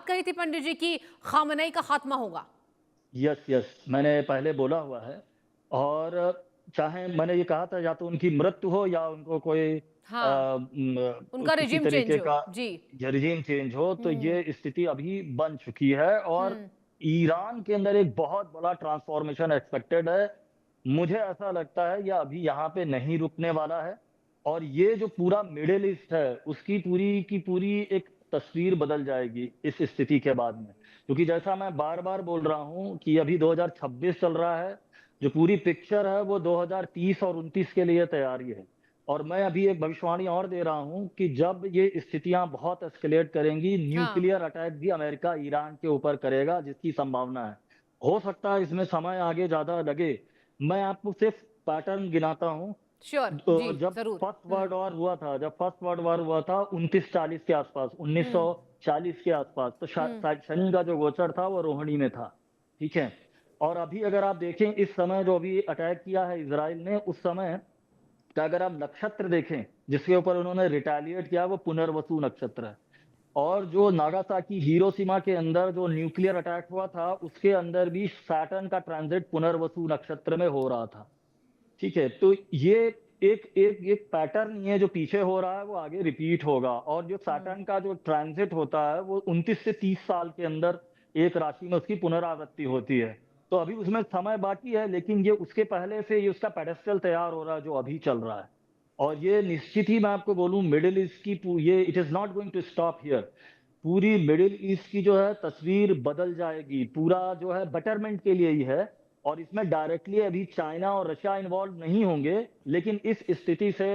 बात कही थी पंडित जी की खामनेई का खात्मा होगा। यस, यस, मैंने पहले बोला हुआ है। और चाहे मैंने ये कहा था या तो उनकी मृत्यु हो या उनको कोई हाँ, उनका किसी रिजिम तरीके चेंज हो। का जी। रिजीम चेंज हो, तो हम्म। ये स्थिति अभी बन चुकी है और हम्म। ईरान के अंदर एक बहुत बड़ा ट्रांसफॉर्मेशन एक्सपेक्टेड है। मुझे ऐसा लगता है ये अभी यहाँ पे नहीं रुकने वाला है और ये जो पूरा मिडिल ईस्ट है, उसकी पूरी की पूरी एक तस्वीर बदल जाएगी इस स्थिति के बाद में। क्योंकि जैसा मैं बार-बार बोल रहा हूँ कि अभी 2026 चल रहा है, जो पूरी पिक्चर है वो 2030 और 29 के लिए तैयारी है। और मैं अभी एक भविष्यवाणी और दे रहा हूँ कि जब ये स्थितियाँ बहुत एस्केलेट करेंगी, हाँ। न्यूक्लियर अटैक भी अमेरिका ईरान के ऊपर करेगा, जिसकी संभावना है। हो सकता है इसमें समय आगे ज़्यादा लगे। मैं आपको सिर्फ पैटर्न गिनाता हूँ। श्योर जी, तो जब जरूर। फर्स्ट वर्ल्ड वॉर हुआ था, जब 29-40 के आसपास, हम्म। 1940 के आसपास, तो हम्म। शनि का जो गोचर था वो रोहिणी में था। ठीक है? और अभी अगर आप देखें इस समय जो अभी अटैक किया है इज़राइल ने, उस समय का अगर आप नक्षत्र देखें, जिसके ऊपर उन्होंने रिटेलिएट किया, वो पुनर्वसु नक्षत्र है। और जो नागासाकी हिरोशिमा के अंदर जो न्यूक्लियर अटैक हुआ था, उसके अंदर भी सैटर्न का ट्रांजिट पुनर्वसु नक्षत्र में हो रहा था। ठीक है? तो ये एक एक एक पैटर्न ये जो पीछे हो रहा है वो आगे रिपीट होगा और जो हम्म। सैटर्न का जो ट्रांजिट होता है वो 29 से 30 साल के अंदर एक राशि में उसकी पुनरावृत्ति होती है। तो अभी उसमें समय बाकी है, लेकिन ये उसके पहले से ये उसका पेडेस्टल तैयार हो रहा है जो अभी चल रहा है। और ये निश्चित ही मैं आपको बोलूँ मिडल ईस्ट की ये it is not going to stop here. पूरी मिडल ईस्ट की जो है तस्वीर बदल जाएगी। पूरा जो है बेटरमेंट के लिए ही है और इसमें डायरेक्टली अभी चाइना और रशिया इन्वॉल्व नहीं होंगे, लेकिन इस स्थिति से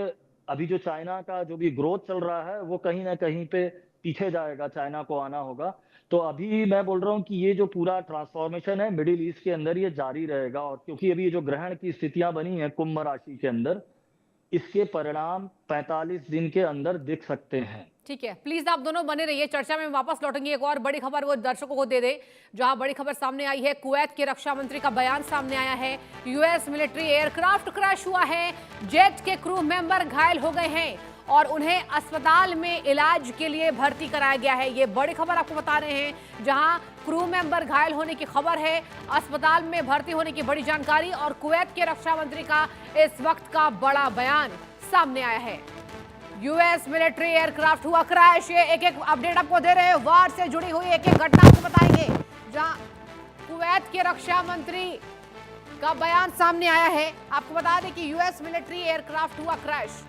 अभी जो चाइना का जो भी ग्रोथ चल रहा है, वो कहीं न कहीं पे पीछे जाएगा, चाइना को आना होगा। तो अभी मैं बोल रहा हूँ कि ये जो पूरा ट्रांसफॉर्मेशन है मिडल ईस्ट के अंदर ये जारी रहेगा और क्योंकि अभी ये जो ग्रहण की स्थितियाँ बनी हैं कुंभ राशि के अंदर, इसके परिणाम 45 दिन के अंदर दिख सकते हैं। ठीक है, प्लीज आप दोनों बने रहिए, चर्चा में वापस लौटेंगे। एक और बड़ी खबर वो दर्शकों को दे दे, जहां बड़ी खबर सामने आई है। कुवैत के रक्षा मंत्री का बयान सामने आया है। यूएस मिलिट्री एयरक्राफ्ट क्रैश हुआ है, जेट के क्रू मेंबर घायल हो गए हैं और उन्हें अस्पताल में इलाज के लिए भर्ती कराया गया है। ये बड़ी खबर आपको बता रहे हैं, जहां क्रू मेंबर घायल होने की खबर है, अस्पताल में भर्ती होने की बड़ी जानकारी और कुवैत के रक्षा मंत्री का इस वक्त का बड़ा बयान सामने आया है। यूएस मिलिट्री एयरक्राफ्ट हुआ क्रैश। ये एक एक अपडेट आपको दे रहे हैं, वार से जुड़ी हुई एक एक घटना आपको बताएंगे, जहां कुवैत के रक्षा मंत्री का बयान सामने आया है। आपको बता दें कि यूएस मिलिट्री एयरक्राफ्ट हुआ क्रैश,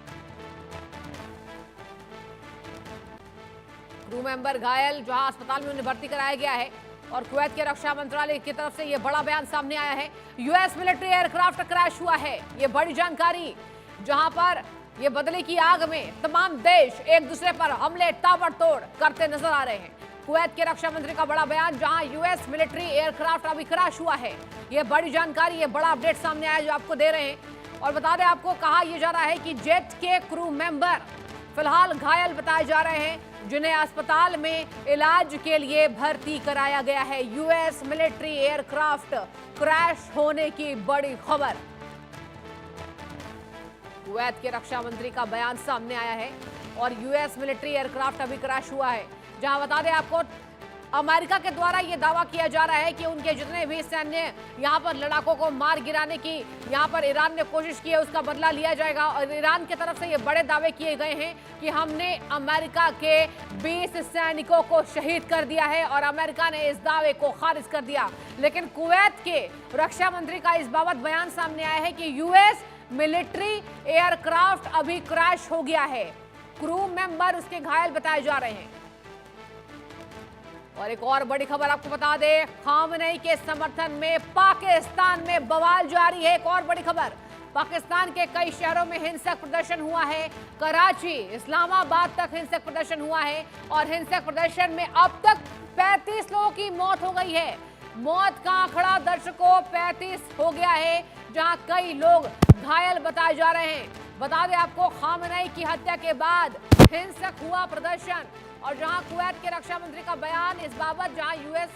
क्रू मेंबर घायल, जहां अस्पताल में उन्हें भर्ती कराया गया है और कुवैत के रक्षा मंत्रालय की तरफ से यह बड़ा बयान सामने आया है। यूएस मिलिट्री एयरक्राफ्ट क्रैश हुआ है, ये बड़ी जानकारी, जहां पर ये बदले की आग में तमाम देश एक दूसरे पर हमले ताबड़तोड़ करते नजर आ रहे हैं। कुवैत के रक्षा मंत्री का बड़ा बयान, जहां यूएस मिलिट्री एयरक्राफ्ट अभी क्रैश हुआ है। ये बड़ी जानकारी, ये बड़ा अपडेट सामने आया जो आपको दे रहे हैं। और बता दें आपको, कहा यह जा रहा है कि जेट के क्रू मेंबर फिलहाल घायल बताए जा रहे हैं, जिन्हें अस्पताल में इलाज के लिए भर्ती कराया गया है। यूएस मिलिट्री एयरक्राफ्ट क्रैश होने की बड़ी खबर, कुवैत के रक्षा मंत्री का बयान सामने आया है और यूएस मिलिट्री एयरक्राफ्ट अभी क्रैश हुआ है। जहां बता दें आपको, अमेरिका के द्वारा यह दावा किया जा रहा है कि उनके जितने भी सैन्य यहां पर लड़ाकों को मार गिराने की यहां पर ईरान ने कोशिश की है, उसका बदला लिया जाएगा। और ईरान की तरफ से ये बड़े दावे किए गए हैं कि हमने अमेरिका के 20 सैनिकों को शहीद कर दिया है और अमेरिका ने इस दावे को खारिज कर दिया। लेकिन कुवैत के रक्षा मंत्री का इस बाबत बयान सामने आया है कि यूएस मिलिट्री एयरक्राफ्ट अभी क्रैश हो गया है, क्रू मेंबर उसके घायल बताए जा रहे हैं। और एक और बड़ी खबर आपको बता दें, खामनेई के समर्थन में पाकिस्तान में बवाल जारी है। एक और बड़ी खबर, पाकिस्तान के कई शहरों में हिंसक प्रदर्शन हुआ है। कराची, इस्लामाबाद तक हिंसक प्रदर्शन हुआ है और हिंसक प्रदर्शन में अब तक 35 लोगों की मौत हो गई है। मौत का आंकड़ा दर्शकों 35 हो गया है, जहां कई लोग घायल बताए जा रहे हैं। बता दें आपको, खामनेई की हत्या के बाद हिंसक हुआ प्रदर्शन और जहां कुवैत के रक्षा मंत्री का बयान इस बाबत, जहां यूएस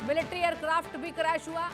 मिलिट्री एयरक्राफ्ट भी क्रैश हुआ।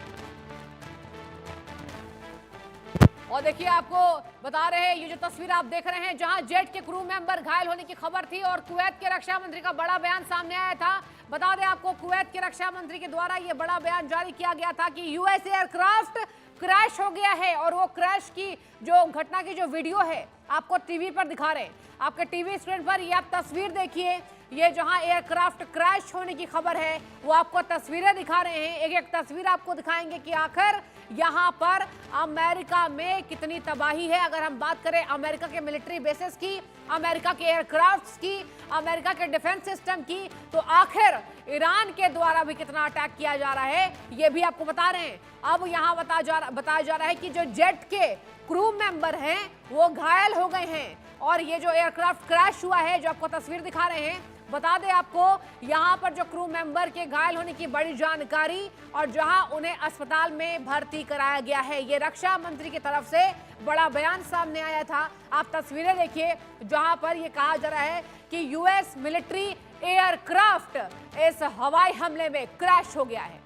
और देखिए, आपको बता रहे हैं, ये जो तस्वीर आप देख रहे हैं, जहां जेट के क्रू मेंबर घायल होने की खबर थी और कुवैत के रक्षा मंत्री का बड़ा बयान सामने आया था, बता दें आपको, कुवैत के रक्षा मंत्री के द्वारा यह बड़ा बयान जारी किया गया था कि यूएस एयरक्राफ्ट क्रैश हो गया है और वो क्रैश की जो घटना की जो वीडियो है आपको टीवी पर दिखा रहे हैं। आपके टीवी स्क्रीन पर ये आप तस्वीर देखिए, ये जहां एयरक्राफ्ट क्रैश होने की खबर है वो आपको तस्वीरें दिखा रहे हैं। एक एक तस्वीर आपको दिखाएंगे कि आखिर यहां पर अमेरिका में कितनी तबाही है। अगर हम बात करें अमेरिका के मिलिट्री बेसेस की, अमेरिका के एयरक्राफ्ट्स की, अमेरिका के डिफेंस सिस्टम की, तो आखिर ईरान के द्वारा भी कितना अटैक किया जा रहा है ये भी आपको बता रहे हैं। अब यहां बताया जा रहा है कि जो जेट के क्रू मेंबर हैं वो घायल हो गए हैं और ये जो एयरक्राफ्ट क्रैश हुआ है जो आपको तस्वीर दिखा रहे हैं, बता दें आपको यहां पर जो क्रू मेंबर के घायल होने की बड़ी जानकारी और जहां उन्हें अस्पताल में भर्ती कराया गया है। ये रक्षा मंत्री की तरफ से बड़ा बयान सामने आया था। आप तस्वीरें देखिए जहां पर यह कहा जा रहा है कि यूएस मिलिट्री एयरक्राफ्ट इस हवाई हमले में क्रैश हो गया है।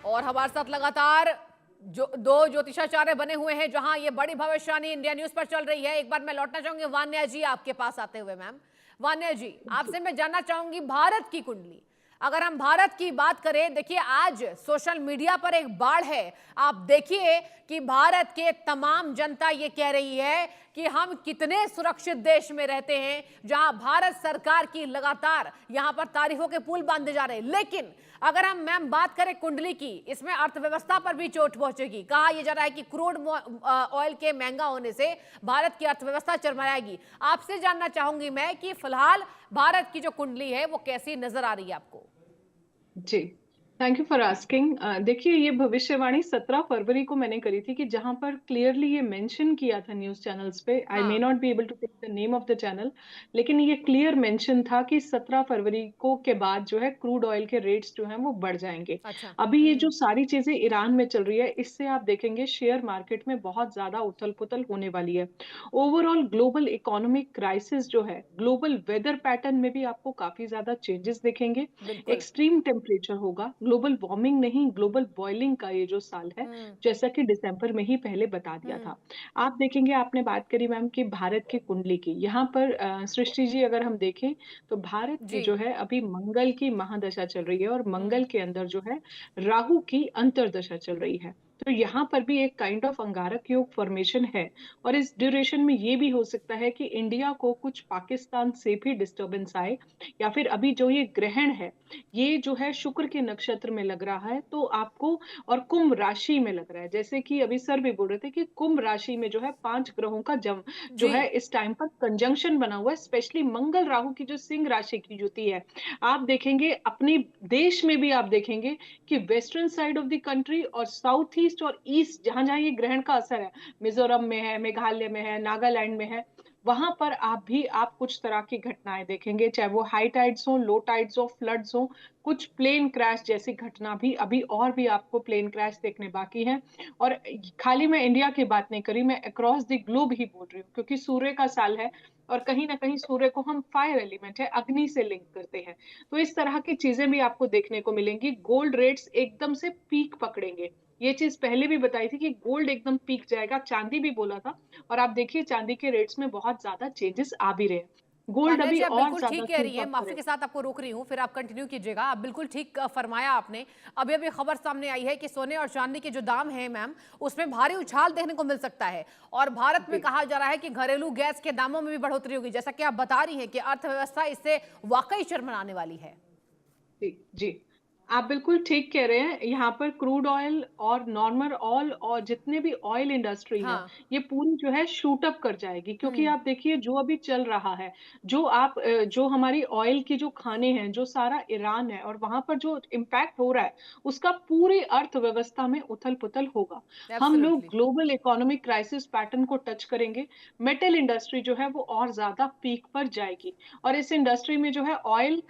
और हमारे साथ लगातार जो दो ज्योतिषाचार्य बने हुए हैं जहां ये बड़ी भविष्यवाणी इंडिया न्यूज पर चल रही है। एक बार मैं लौटना चाहूंगी वान्या जी आपके पास आते हुए। मैम वान्या जी, आपसे मैं जानना चाहूंगी भारत की कुंडली, अगर हम भारत की बात करें, देखिए आज सोशल मीडिया पर एक बाढ़ है। आप देखिए कि भारत के तमाम जनता ये कह रही है कि हम कितने सुरक्षित देश में रहते हैं जहां भारत सरकार की लगातार यहां पर तारीफों के पुल बांधे जा रहे हैं। लेकिन अगर हम मैम बात करें कुंडली की, इसमें अर्थव्यवस्था पर भी चोट पहुंचेगी। कहा यह जा रहा है कि क्रूड ऑयल के महंगा होने से भारत की अर्थव्यवस्था चरमराएगी। आपसे जानना चाहूंगी मैं कि फिलहाल भारत की जो कुंडली है वो कैसी नजर आ रही है आपको? जी, थैंक यू फॉर आस्किंग। देखिए, ये भविष्यवाणी 17 फरवरी को मैंने करी थी कि जहां पर क्लियरली ये मेंशन किया था न्यूज़ चैनल्स पे। आई मे हाँ, not be able to take the name of the channel, लेकिन ये क्लियर मेंशन था कि 17 फरवरी को के बाद जो है क्रूड ऑयल के रेट्स जो हैं वो बढ़ जाएंगे। अच्छा। अभी ये जो सारी चीजें ईरान में चल रही है, इससे आप देखेंगे शेयर मार्केट में बहुत ज्यादा उथल-पुथल होने वाली है। ओवरऑल ग्लोबल इकोनॉमिक क्राइसिस जो है, ग्लोबल वेदर पैटर्न में भी आपको काफी ज्यादा चेंजेस दिखेंगे। बिल्कुल। एक्सट्रीम टेम्परेचर होगा, ग्लोबल वार्मिंग नहीं, ग्लोबल बॉइलिंग का ये जो साल है, हम्म। जैसा कि दिसंबर में ही पहले बता दिया हम्म। था। आप देखेंगे, आपने बात करी मैम कि भारत की कुंडली की, यहाँ पर सृष्टि जी अगर हम देखें तो भारत की जी। जो है अभी मंगल की महादशा चल रही है और हम्म। मंगल के अंदर जो है राहु की अंतर्दशा चल रही है। तो यहाँ पर भी एक काइंड ऑफ अंगारक योग फॉर्मेशन है और इस ड्यूरेशन में ये भी हो सकता है कि इंडिया को कुछ पाकिस्तान से भी डिस्टरबेंस आए, या फिर अभी जो ये ग्रहण है ये जो है शुक्र के नक्षत्र में लग रहा है तो आपको, और कुंभ राशि में लग रहा है। जैसे कि अभी सर भी बोल रहे थे कि कुंभ राशि में जो है 5 ग्रहों का जो जी। है इस टाइम पर कंजंक्शन बना हुआ है, स्पेशली मंगल राहु की जो सिंह राशि की युति है। आप देखेंगे अपने देश में भी, आप देखेंगे कि western side of the country और साउथ ईस्ट और ईस्ट जहां जहां ये ग्रहण का असर है, मिजोरम में है, मेघालय में है, नागालैंड में है, वहां पर आप कुछ तरह की घटनाएं देखेंगे, चाहे वो हाई टाइड्स हो, लो टाइड्स हो, फ्लड्स हो, कुछ प्लेन क्रैश जैसी घटना भी अभी और भी आपको प्लेन क्रैश देखने बाकी हैं। और खाली मैं इंडिया की बात नहीं करी, मैं अक्रॉस द ग्लोब ही बोल रही हूँ, क्योंकि सूर्य का साल है और कहीं ना कहीं सूर्य को हम फायर एलिमेंट है, अग्नि से लिंक करते हैं। तो इस तरह की चीजें भी आपको देखने को मिलेंगी। गोल्ड रेट्स एकदम से पीक पकड़ेंगे, ये चीज पहले भी बताई थी कि गोल्ड एकदम पीक जाएगा, चांदी भी बोला था। और आप देखिए चांदी के रेट्स में बहुत ज्यादा चेंजेस आ भी रहे हैं। गोल्ड वान्या अभी जी, आप और बिल्कुल ज्यादा ठीक कह रही क्रीप हैं। अप माफी के करेगा। साथ आपको रोक रही हूँ, फिर आप कंटिन्यू कीजिएगा। आप बिल्कुल ठीक फरमाया आपने। अभी अभी खबर सामने आई है कि सोने और चांदी के जो दाम हैं मैम, उसमें भारी उछाल देखने को मिल सकता है। और भारत में जी कहा जा रहा है कि घरेलू गैस के दामों में भी बढ़ोतरी होगी। जैसा कि आप बता रही हैं कि अर्थव्यवस्था इससे वाकई चरमराने वाली है। जी जी, आप बिल्कुल ठीक कह रहे हैं। यहाँ पर क्रूड ऑयल और नॉर्मल ऑयल और जितने भी ऑयल इंडस्ट्री है, हाँ। ये पूरी जो है शूट अप कर जाएगी, क्योंकि हम्म। आप देखिए जो अभी चल रहा है, जो हमारी ऑयल की जो खाने हैं, जो सारा ईरान है और वहां पर जो इम्पैक्ट हो रहा है, उसका पूरी अर्थव्यवस्था में उथल पुथल होगा। हम लोग absolutely. Global economic crisis pattern को टच करेंगे। मेटल इंडस्ट्री जो है वो और ज्यादा पीक पर जाएगी और इस इंडस्ट्री में जो है ऑयल,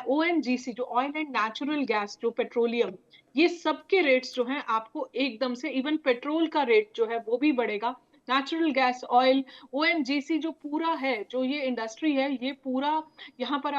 ओएनजीसी जो ऑयल एंड नेचुरल गैस, जो पेट्रोलियम, ये सबके रेट्स जो हैं आपको एकदम से, इवन पेट्रोल का रेट जो है वो भी बढ़ेगा। नेचुरल गैस, ऑयल, ओएनजीसी जो पूरा है, जो ये इंडस्ट्री है, ये पूरा यहाँ पर आप